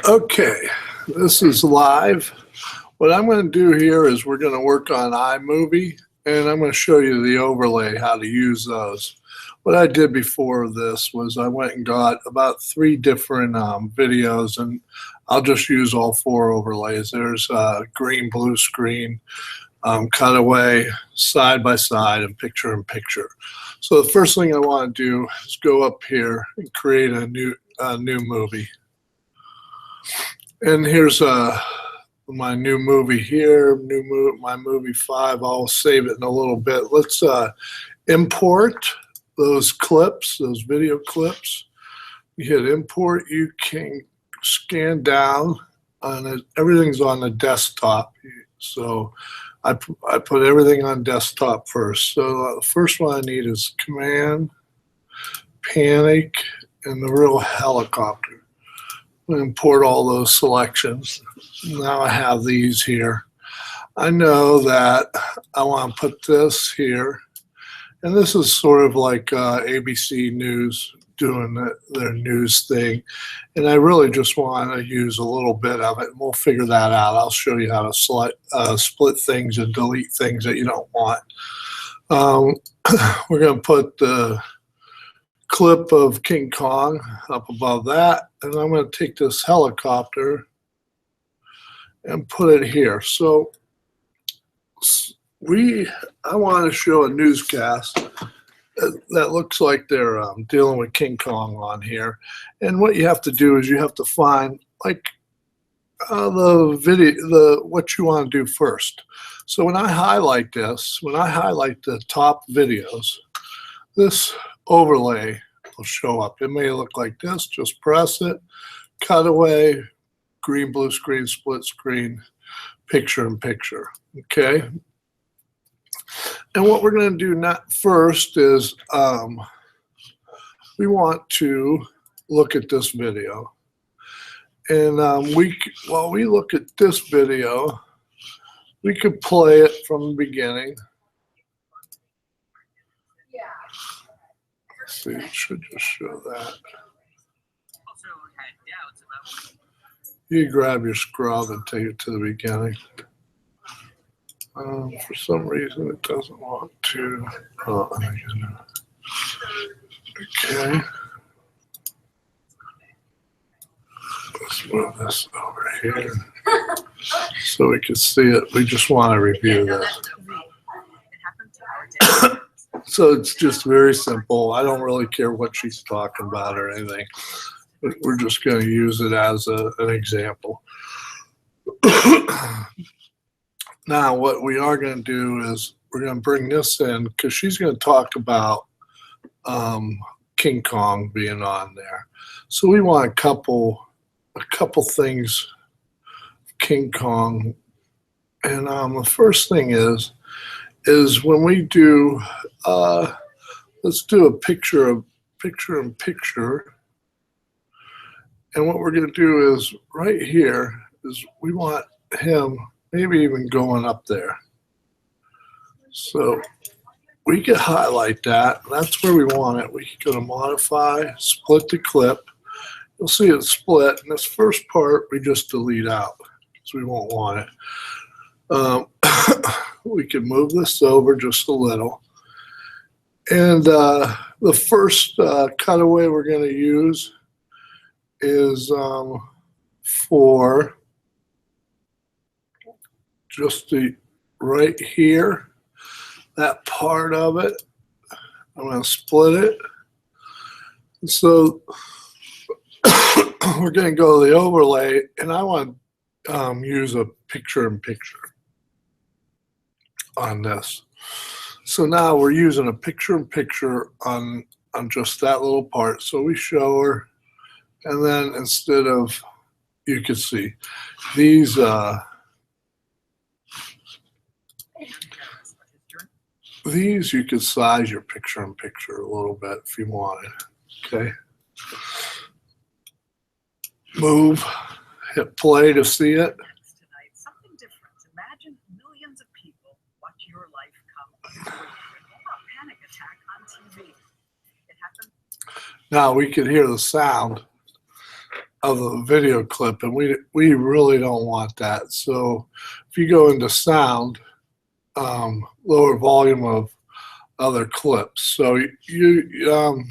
Okay, this is live. What I'm going to do here is we're going to work on iMovie, and I'm going to show you the overlay, how to use those. What I did before this was I went and got about 3 different videos, and I'll just use all 4 overlays. There's green, blue screen, cutaway, side by side, and picture-in-picture. So the first thing I want to do is go up here and create a new movie. And here's my new movie here, my movie 5. I'll save it in a little bit. Let's import those clips, those video clips. You hit import, you can scan down, and everything's on the desktop. So I put everything on desktop first. So the first one I need is command, panic, and the real helicopter. Import all those selections. Now I have these here. I know that I want to put this here, and this is sort of like ABC News doing their news thing, and I really just want to use a little bit of it, and we'll figure that out. I'll show you how to split things and delete things that you don't want. We're going to put the clip of King Kong up above that, and I'm going to take this helicopter and put it here. So I want to show a newscast that looks like they're dealing with King Kong on here, and what you have to do is you have to find like the video, what you want to do first. So when I highlight this, when I highlight the top videos, this overlay will show up. It may look like this. Just press it, cutaway, green, blue screen, split screen, picture-in-picture. Okay. And what we're going to do first is we want to look at this video. And while we look at this video, we could play it from the beginning. Let's see, it should just show that. You grab your scrub and take it to the beginning. For some reason, it doesn't want to. Okay. Let's move this over here so we can see it. We just want to review this. So it's just very simple. I don't really care what she's talking about or anything. We're just going to use it as an example. Now, what we are going to do is we're going to bring this in because she's going to talk about King Kong being on there. So we want a couple things, King Kong, and the first thing is when we do, let's do a picture-in-picture. And what we're going to do is right here is we want him maybe even going up there. So we could highlight that. That's where we want it. We can go to modify, split the clip. You'll see it split. And this first part we just delete out because we won't want it. We can move this over just a little. And the first cutaway we're going to use is for just the right here, that part of it. I'm going to split it. And so we're going to go to the overlay, and I want to use a picture-in-picture on this. So now we're using a picture-in-picture on just that little part. So we show her, and then instead of, you can see these you could size your picture-in-picture a little bit if you wanted. Okay. Move, hit play to see it. Tonight, something different. Imagine millions of people watch your life come. A panic attack on TV. It happened. Now we could hear the sound of the video clip, and we really don't want that. So if you go into sound, lower volume of other clips. So you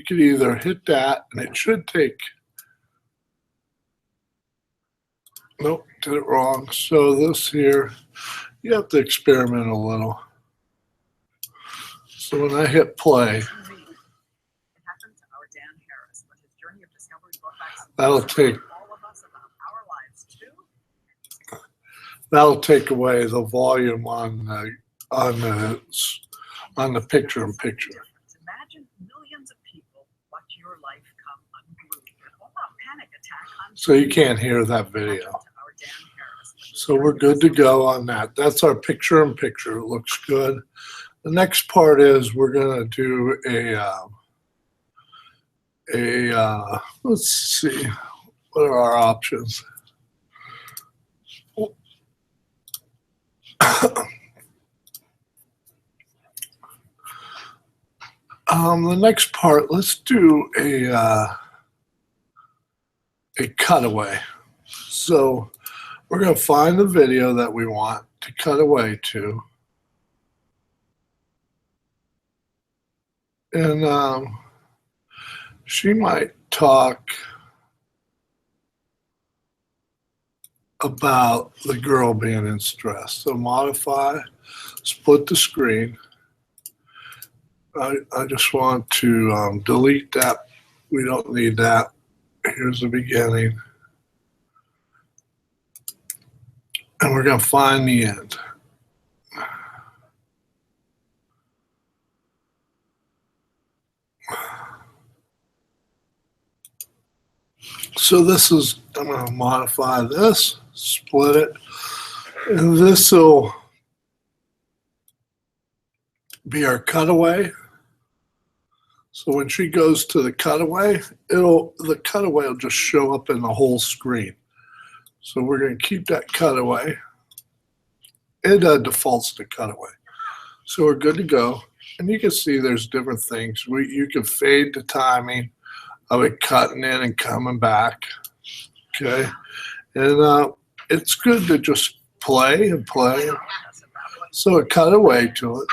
could either hit that, and it should take. Nope, did it wrong. So this here, you have to experiment a little. So when I hit play, that'll take away the volume on the picture-in-picture. Imagine millions of people watch your life come unglued. Panic attack. So you can't hear that video. So we're good to go on that. That's our picture-in-picture. It looks good. The next part is we're gonna do let's see, what are our options? The next part, let's do a cutaway. So we're going to find the video that we want to cut away to. And she might talk about the girl being in stress. So modify, split the screen. I just want to delete that. We don't need that. Here's the beginning. And we're going to find the end. So this is, I'm going to modify this, split it, and this will be our cutaway. So when she goes to the cutaway, the cutaway will just show up in the whole screen. So we're going to keep that cutaway. It defaults to cutaway. So we're good to go. And you can see there's different things. You can fade the timing of it cutting in and coming back. Okay. And it's good to just play and play. So it cut away to it.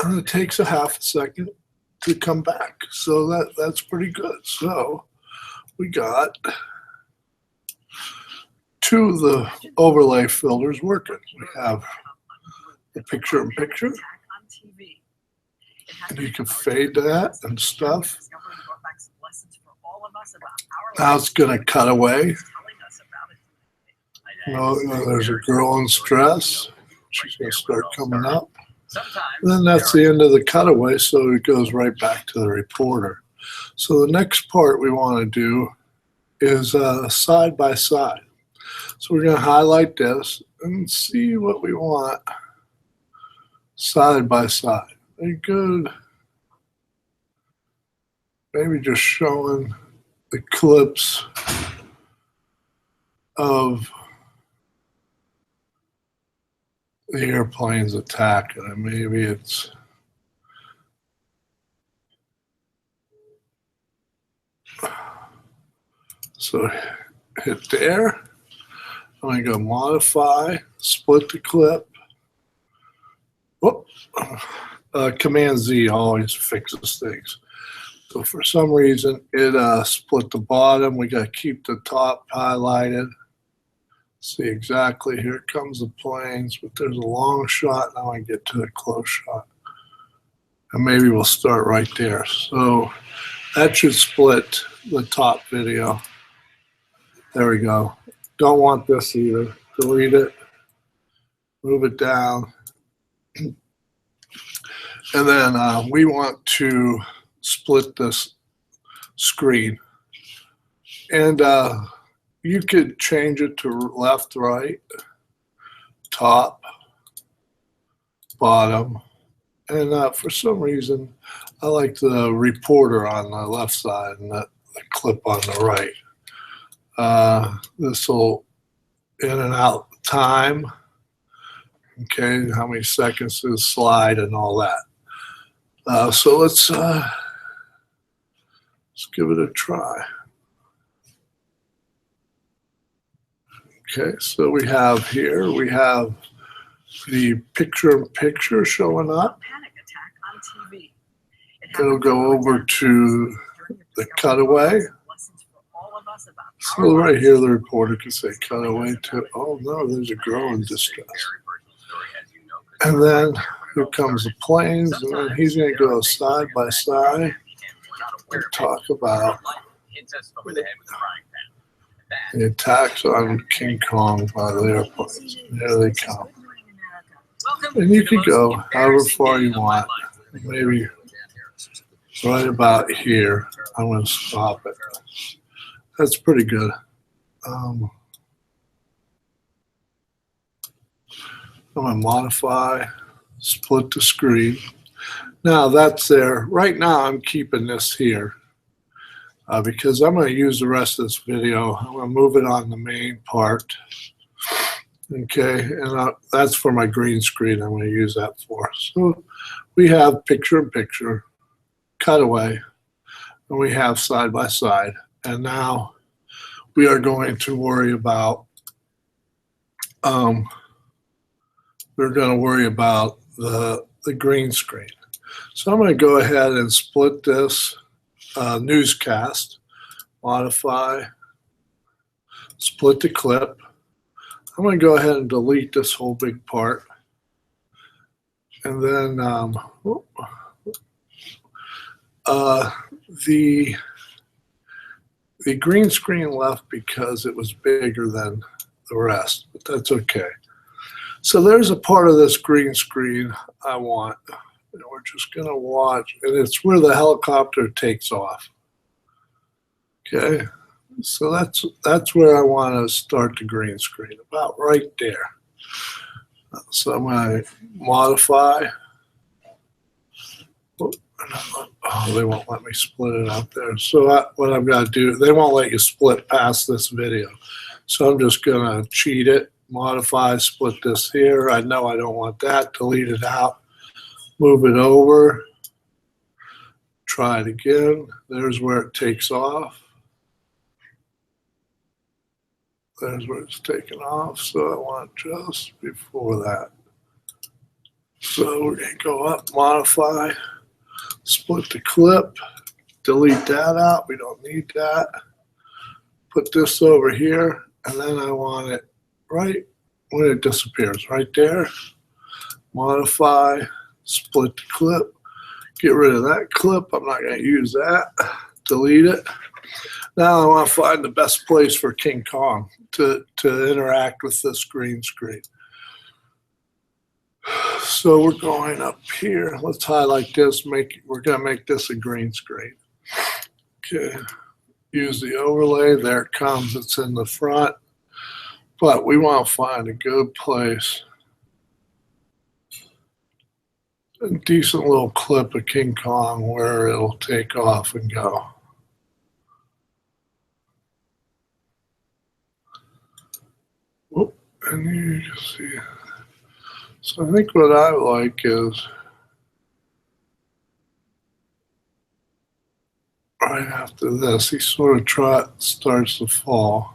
And it takes a half a second to come back. So that's pretty good. So we got two of the overlay filters working. We have the picture-in-picture. And you can fade that and stuff. Now it's going to cut away. There's a girl in stress. She's going to start coming up. And then that's the end of the cutaway, so it goes right back to the reporter. So the next part we want to do is side by side. So we're going to highlight this and see what we want side by side. Very good. Maybe just showing the clips of the airplanes attacking, and maybe it's so hit there. I'm going to go modify, split the clip. Whoop. Command Z always fixes things. So for some reason it split the bottom. We got to keep the top highlighted. See exactly, here comes the planes, but there's a long shot. Now I get to the close shot. And maybe we'll start right there. So that should split the top video. There we go. Don't want this either. Delete it. Move it down. And then we want to split this screen. And you could change it to left, right, top, bottom. And for some reason, I like the reporter on the left side and the clip on the right. This will in and out time. Okay, how many seconds to slide and all that. So let's Let's give it a try. Okay, so we have here, we have the picture-in-picture showing up. Panic attack on TV. It'll go over to the cutaway. So right here, the reporter can say cutaway to, oh no, there's a girl in distress. And then here comes the planes, and then he's going to go side by side and talk about the attacks on King Kong by the airplanes. There they come. And you can go however far you want. Maybe right about here. I'm going to stop it. That's pretty good. I'm going to modify, split the screen. Now that's there. Right now I'm keeping this here because I'm going to use the rest of this video. I'm going to move it on the main part. Okay, and that's for my green screen. I'm going to use that for. So we have picture-in-picture, cutaway, and we have side by side. And now we are going to worry about the green screen. So I'm going to go ahead and split this newscast, modify, split the clip. I'm going to go ahead and delete this whole big part. And then the green screen left because it was bigger than the rest, but that's okay. So there's a part of this green screen I want. And we're just going to watch, and it's where the helicopter takes off. Okay, so that's where I want to start the green screen, about right there. So I'm going to modify. Oh, they won't let me split it out there. So what I've got to do, they won't let you split past this video. So I'm just going to cheat it, modify, split this here. I know I don't want that, delete it out, move it over, try it again. There's where it takes off. There's where it's taken off. So I want just before that. So we're going to go up, modify, split the clip, delete that out. We don't need that. Put this over here, and then I want it right when it disappears, right there. Modify, split the clip, get rid of that clip. I'm not going to use that. Delete it. Now I want to find the best place for King Kong to interact with this green screen. So we're going up here. Let's highlight this. We're going to make this a green screen. Okay. Use the overlay. There it comes. It's in the front. But we want to find a good place. A decent little clip of King Kong where it'll take off and go. Whoop, and you can see. So I think what I like is right after this, he sort of starts to fall.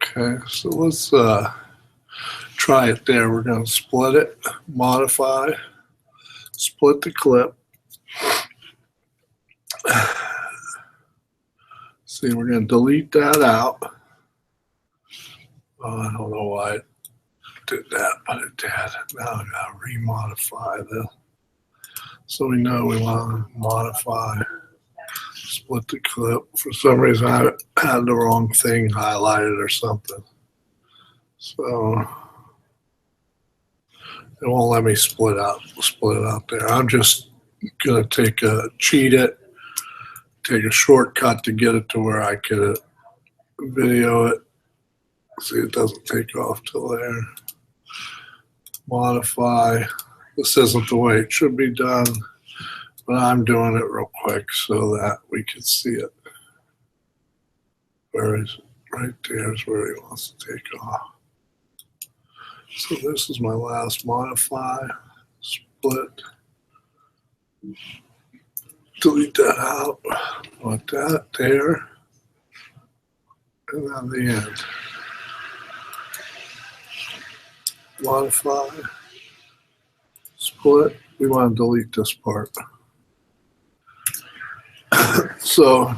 Okay, so let's try it there. We're going to split it, modify, split the clip. See, we're going to delete that out. Oh, I don't know why it did that, but it did. Now I got to remodify this. So we know we want to modify, split the clip. For some reason, I had the wrong thing highlighted or something. So it won't let me split it out there. I'm just going to cheat it, take a shortcut to get it to where I could video it. See, it doesn't take off till there. Modify. This isn't the way it should be done, but I'm doing it real quick so that we can see it. Where is it? Right there is where he wants to take off. So this is my last modify, split. delete that out. Want that there. And then the end. Modify. Split. We want to delete this part. So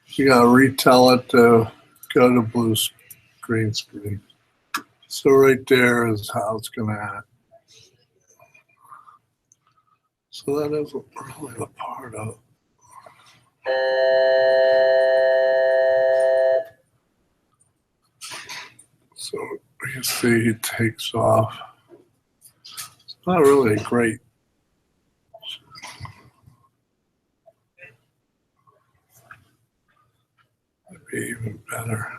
you got to retell it to go to blue green screen. So right there is how it's going to act. So that isn't really a part of it. So you can see he takes off. It's not really great. It'd be even better.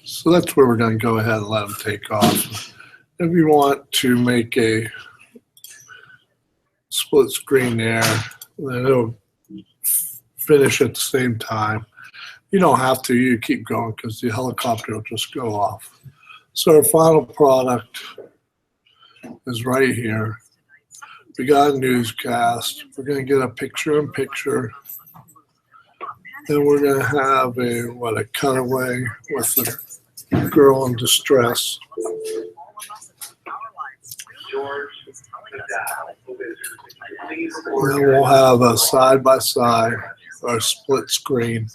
So that's where we're going to go ahead and let him take off. If you want to make a split screen there, then it'll finish at the same time. You don't have to, you keep going because the helicopter will just go off. So our final product is right here. We got a newscast. We're going to get a picture-in-picture. And we're going to have a cutaway with the girl in distress. And then we'll have a side-by-side or split screen.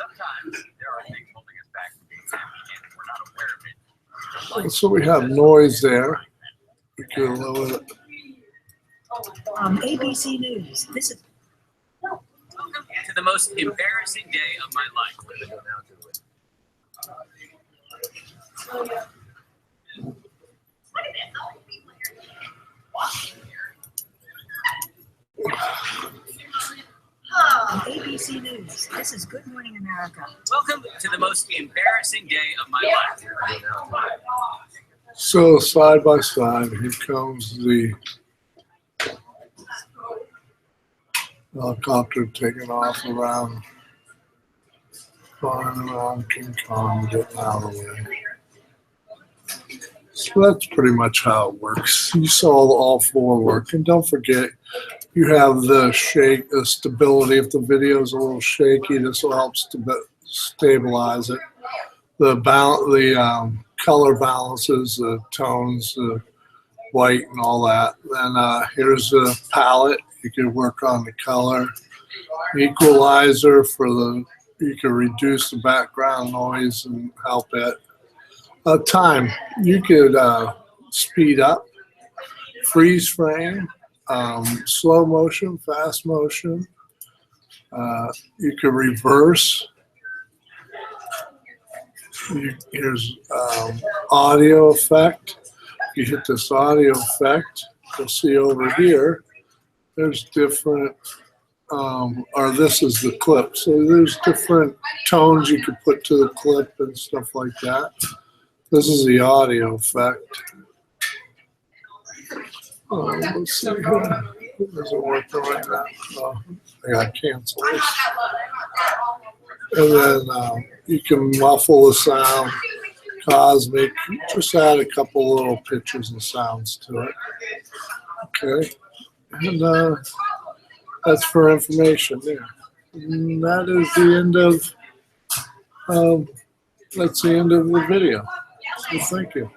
And so we have noise there. We can lower it. ABC News. This is Welcome to the most embarrassing day of my life. ABC News. This is Good Morning America. Welcome to the most embarrassing day of my life. So side by side, here comes the helicopter taking off around, flying around King Kong, getting out of the way. So that's pretty much how it works. You saw all four work, and don't forget, you have the shake, the stability. If the video is a little shaky, this will help stabilize it. The color balances, the tones, the white and all that. Then here's the palette. You can work on the color. Equalizer for you can reduce the background noise and help it. Time, you could speed up, freeze frame, slow motion, fast motion. You could reverse. Here's audio effect. You hit this audio effect, you'll see over here, there's different, or this is the clip. So there's different tones you can put to the clip and stuff like that. This is the audio effect. Let's see here. It doesn't work right now. I got to cancel this. And then you can muffle the sound, cosmic, just add a couple little pictures and sounds to it. Okay. And that's for information there. And that is the end of, that's the end of the video. So thank you.